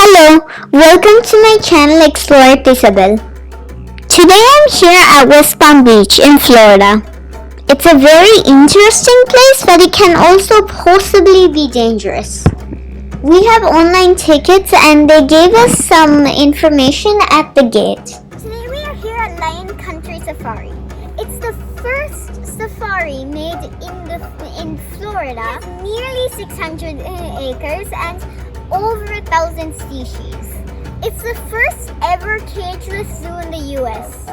Hello, welcome to my channel Explore Isabel. Today I'm here at West Palm Beach in Florida. It's a very interesting place, but it can also possibly be dangerous. We have online tickets and they gave us some information at the gate. Today we are here at Lion Country Safari. It's the first safari made in Florida. It's nearly 600 acres and over 1,000 species. It's the first ever cageless zoo in the US.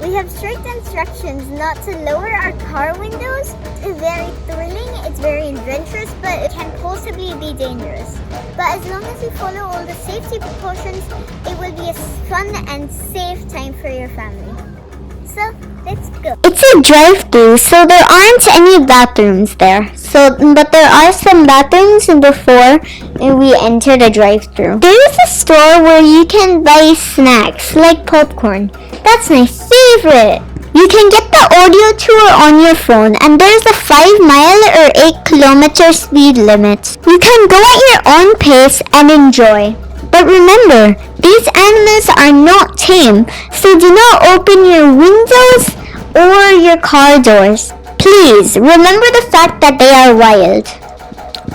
We have strict instructions not to lower our car windows. It's very thrilling, it's very adventurous, but it can possibly be dangerous. But as long as you follow all the safety precautions, it will be a fun and safe time for your family. So, let's go. It's a drive-thru, so there aren't any bathrooms there. But there are some bathrooms before we enter the drive-thru. There is a store where you can buy snacks like popcorn. That's my favorite. You can get the audio tour on your phone, and there's a 5-mile or 8-kilometer speed limit. You can go at your own pace and enjoy. But remember, these animals are not tame, so do not open your windows or your car doors. Please remember the fact that they are wild.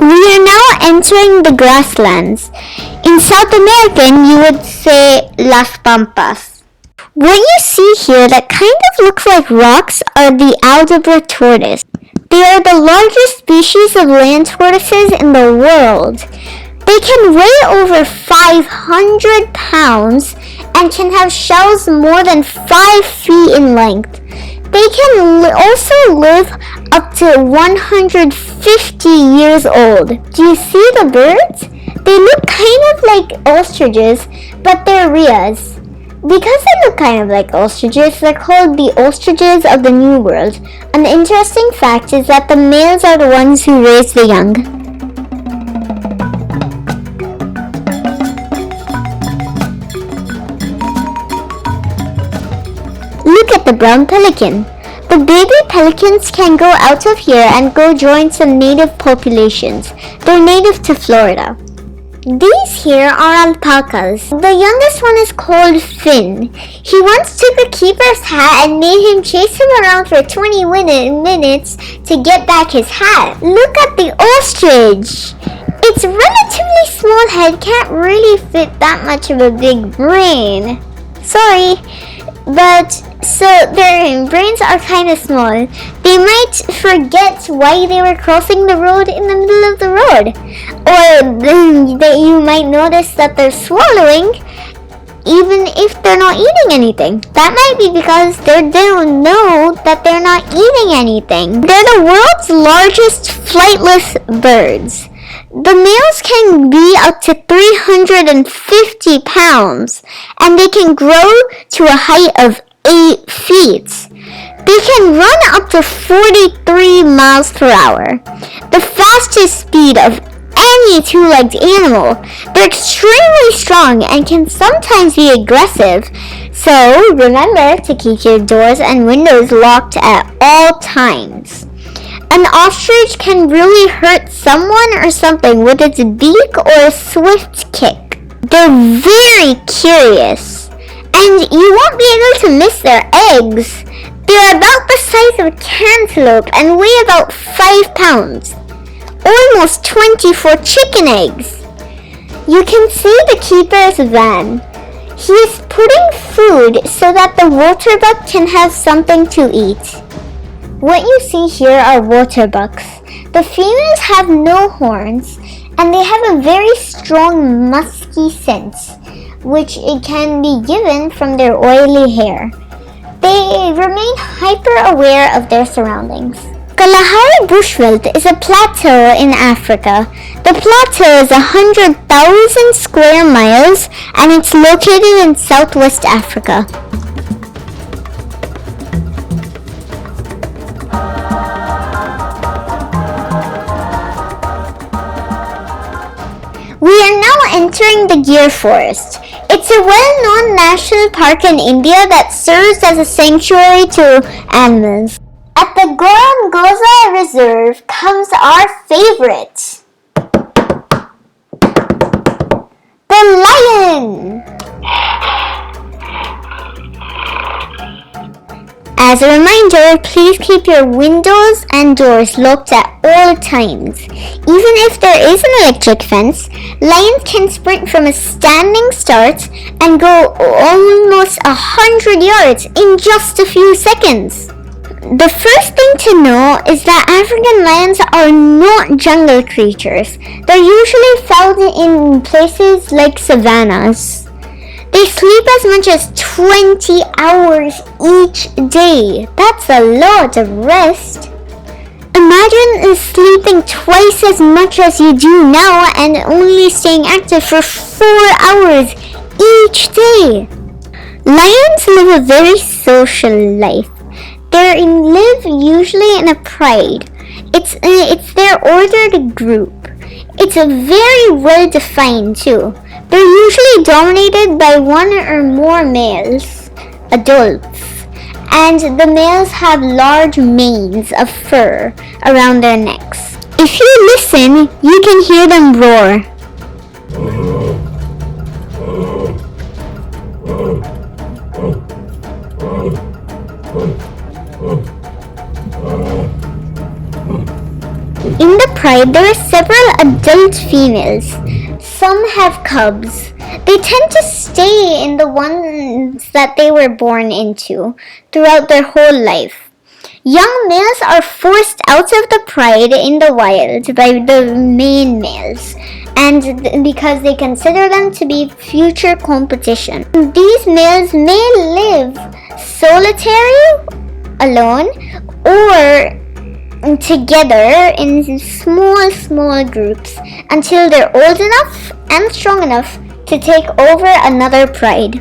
We are now entering the grasslands. In South American, you would say Las Pampas. What you see here that kind of looks like rocks are the Aldraba tortoise. They are the largest species of land tortoises in the world. They can weigh over 500 pounds and can have shells more than 5 feet in length. They can also live up to 150 years old. Do you see the birds? They look kind of like ostriches, but they're Rheas. Because they look kind of like ostriches, they're called the ostriches of the New World. An interesting fact is that the males are the ones who raise the young. Look at the brown pelican. The baby pelicans can go out of here and go join some native populations. They're native to Florida. These here are alpacas. The youngest one is called Finn. He once took the keeper's hat and made him chase him around for 20 minutes to get back his hat. Look at the ostrich. Its relatively small head can't really fit that much of a big brain. Sorry. So their brains are kind of small. They might forget why they were crossing the road in the middle of the road. Or that you might notice that they're swallowing even if they're not eating anything. That might be because they don't know that they're not eating anything. They're the world's largest flightless birds. The males can be up to 350 pounds, and they can grow to a height of 8 feet. They can run up to 43 miles per hour, the fastest speed of any two-legged animal. They're extremely strong and can sometimes be aggressive, so remember to keep your doors and windows locked at all times. An ostrich can really hurt someone or something with its beak or a swift kick. They're very curious, and you won't be able to miss their eggs. They're about the size of a cantaloupe and weigh about 5 pounds, almost 24 chicken eggs. You can see the keeper's van. He is putting food so that the waterbuck can have something to eat. What you see here are waterbucks. The females have no horns and they have a very strong musky scent, which it can be given from their oily hair. They remain hyper aware of their surroundings. Kalahari Bush veldt is a plateau in Africa. The plateau is 100,000 square miles and it's located in southwest Africa. We are now entering the Gir Forest. It's a well-known national park in India that serves as a sanctuary to animals. At the Gorongosa Reserve comes our favorite, the As a reminder, please keep your windows and doors locked at all times. Even if there is an electric fence, lions can sprint from a standing start and go almost 100 yards in just a few seconds. The first thing to know is that African lions are not jungle creatures. They're usually found in places like savannas. They sleep as much as 20 hours each day. That's a lot of rest. Imagine sleeping twice as much as you do now and only staying active for 4 hours each day. Lions live a very social life. They live usually in a pride. It's their ordered group. It's very well defined too. They're usually dominated by one or more males, adults, and the males have large manes of fur around their necks. If you listen, you can hear them roar. In the pride, there are several adult females. Some have cubs. They tend to stay in the ones that they were born into throughout their whole life. Young males are forced out of the pride in the wild by the main males, and because they consider them to be future competition. These males may live solitary, alone, or together in small groups until they're old enough and strong enough to take over another pride.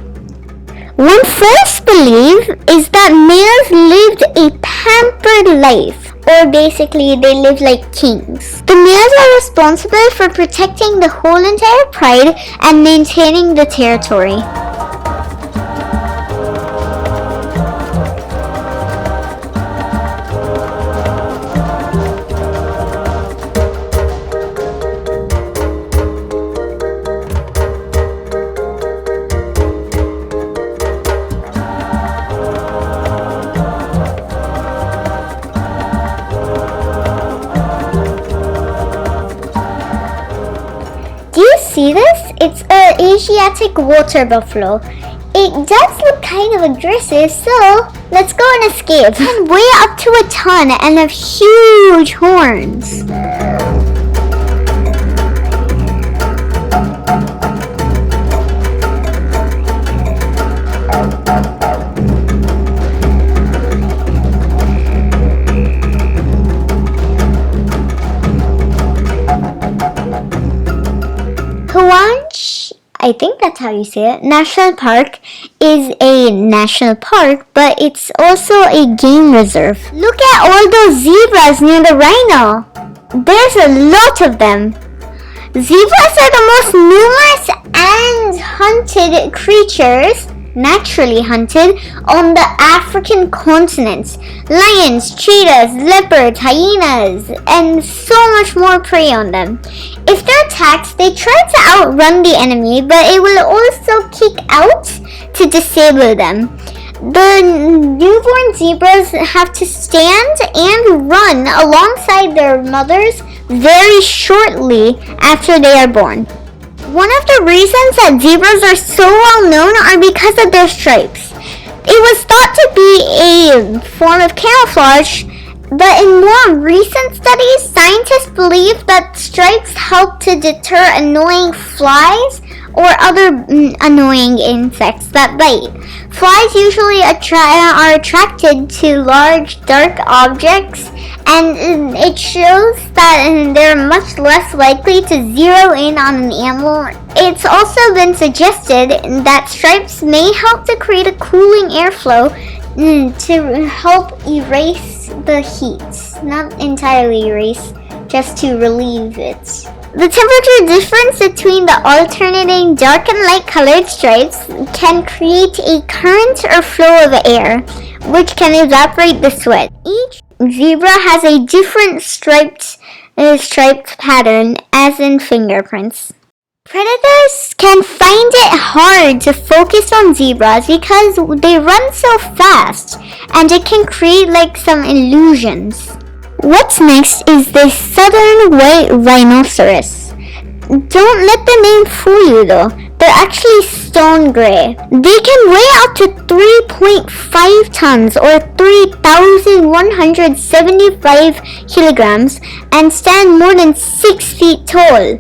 One false belief is that males lived a pampered life, or basically they live like kings. The males are responsible for protecting the whole entire pride and maintaining the territory. See this? It's an Asiatic water buffalo. It does look kind of aggressive, so let's go and escape. And weigh up to a ton and have huge horns. Hwange, I think that's how you say it, National Park is a national park, but it's also a game reserve. Look at all those zebras near the rhino. There's a lot of them. Zebras are the most numerous and hunted creatures, naturally hunted, on the African continent. Lions, cheetahs, leopards, hyenas, and so much more prey on them. If they're attacked, they try to outrun the enemy, but it will also kick out to disable them. The newborn zebras have to stand and run alongside their mothers very shortly after they are born. One of the reasons that zebras are so well known are because of their stripes. It was thought to be a form of camouflage, but in more recent studies, scientists believe that stripes help to deter annoying flies or other annoying insects that bite. Flies usually are attracted to large, dark objects, and it shows that they're much less likely to zero in on an animal. It's also been suggested that stripes may help to create a cooling airflow to help erase the heat. Not entirely erase, just to relieve it. The temperature difference between the alternating dark and light colored stripes can create a current or flow of air, which can evaporate the sweat. Each zebra has a different striped pattern, as in fingerprints. Predators can find it hard to focus on zebras because they run so fast and it can create like some illusions. What's next is the southern white rhinoceros. Don't let the name fool you though. They're actually stone gray. They can weigh up to 3.5 tons or 3,175 kilograms and stand more than 6 feet tall.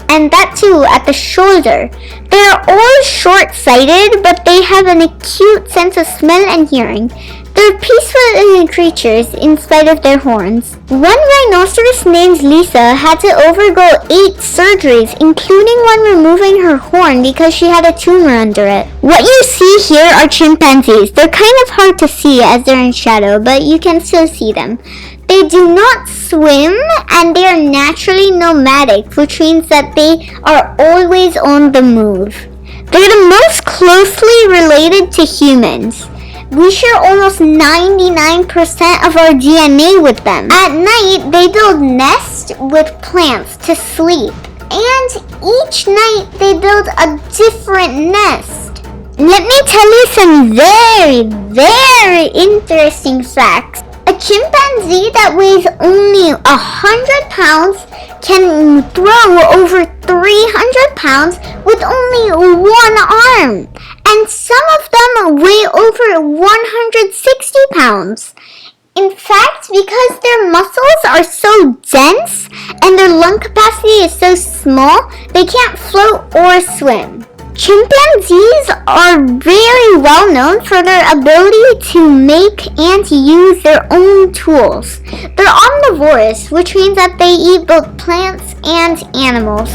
And that too at the shoulder. They are all short-sighted, but they have an acute sense of smell and hearing. They're peaceful creatures in spite of their horns. One rhinoceros named Lisa had to undergo 8 surgeries, including one removing her horn because she had a tumor under it. What you see here are chimpanzees. They're kind of hard to see as they're in shadow, but you can still see them. They do not swim and they are naturally nomadic, which means that they are always on the move. They're the most closely related to humans. We share almost 99% of our DNA with them. At night, they build nests with plants to sleep. And each night, they build a different nest. Let me tell you some very interesting facts. A chimpanzee that weighs only 100 pounds can throw over 300 pounds with only one arm. And some of them weigh over 160 pounds. In fact, because their muscles are so dense and their lung capacity is so small, they can't float or swim. Chimpanzees are very well known for their ability to make and use their own tools. They're omnivorous, which means that they eat both plants and animals.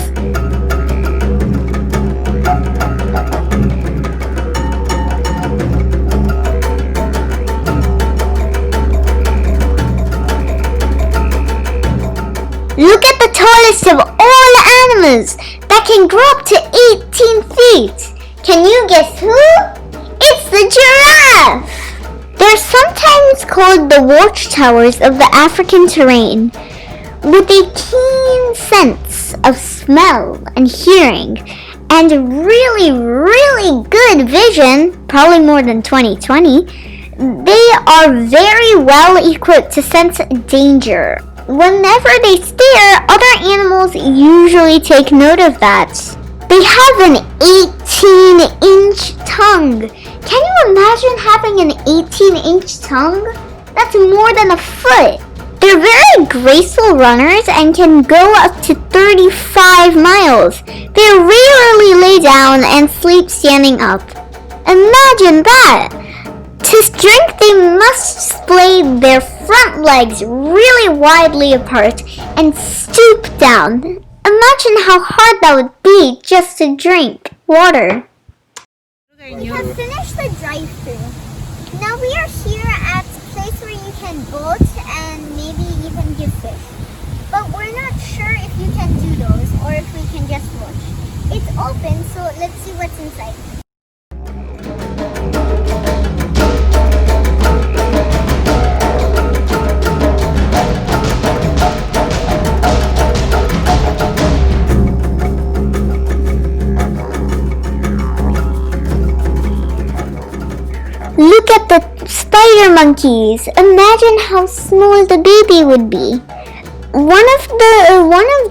Look at the tallest of all animals that can grow up to 18 feet. Can you guess who? It's the giraffe. They're sometimes called the watchtowers of the African terrain. With a keen sense of smell and hearing and really good vision, probably more than 20/20, they are very well equipped to sense danger. Whenever they stare, other animals usually take note of that. They have an 18-inch tongue. Can you imagine having an 18-inch tongue? That's more than a foot. They're very graceful runners and can go up to 35 miles. They rarely lay down and sleep standing up. Imagine that! To drink, they must splay their front legs really widely apart and stoop down. Imagine how hard that would be just to drink water. We have finished the drive-thru. Now we are here at a place where you can boat and maybe even give fish. But we're not sure if you can do those or if we can just watch. It's open, so let's see what's inside. Look at the spider monkeys. Imagine how small the baby would be. One of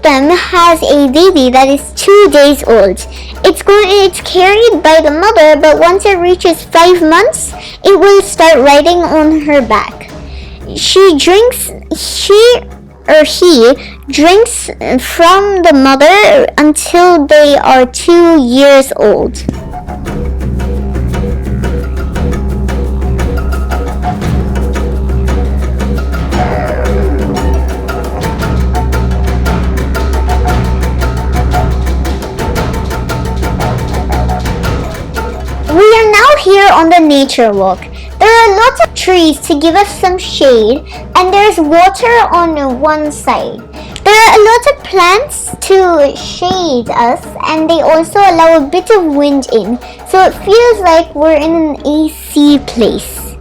them has a baby that is 2 days old. It's carried by the mother, but once it reaches 5 months, it will start riding on her back. He drinks from the mother until they are 2 years old. We are now here on the nature walk. There are lots of trees to give us some shade, and there's water on one side. There are a lot of plants to shade us, and they also allow a bit of wind in, so it feels like we're in an AC place.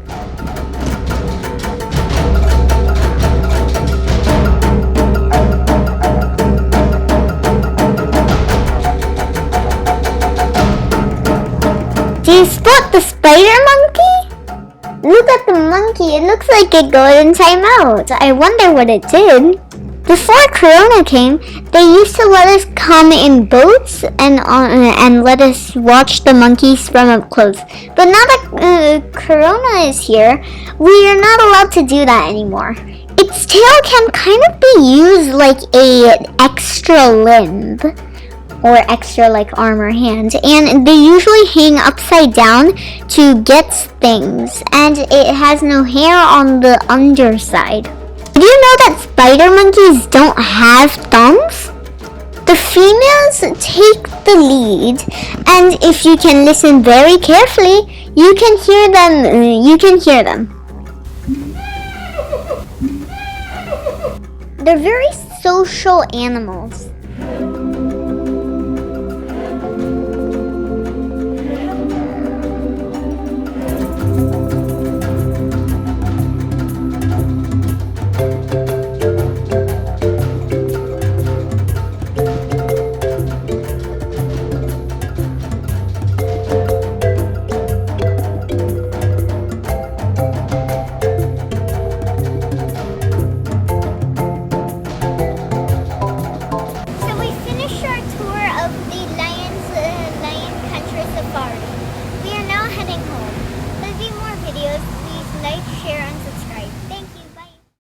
Do you spot the spider monkey? Look at the monkey. It looks like it got in time out. I wonder what it did. Before Corona came, they used to let us come in boats and let us watch the monkeys from up close. But now that Corona is here, we are not allowed to do that anymore. Its tail can kind of be used like an extra limb or extra like arm or hand, and they usually hang upside down to get things, and it has no hair on the underside. Did you know that spider monkeys don't have thumbs? The females take the lead, and if you can listen very carefully, you can hear them. They're very social animals.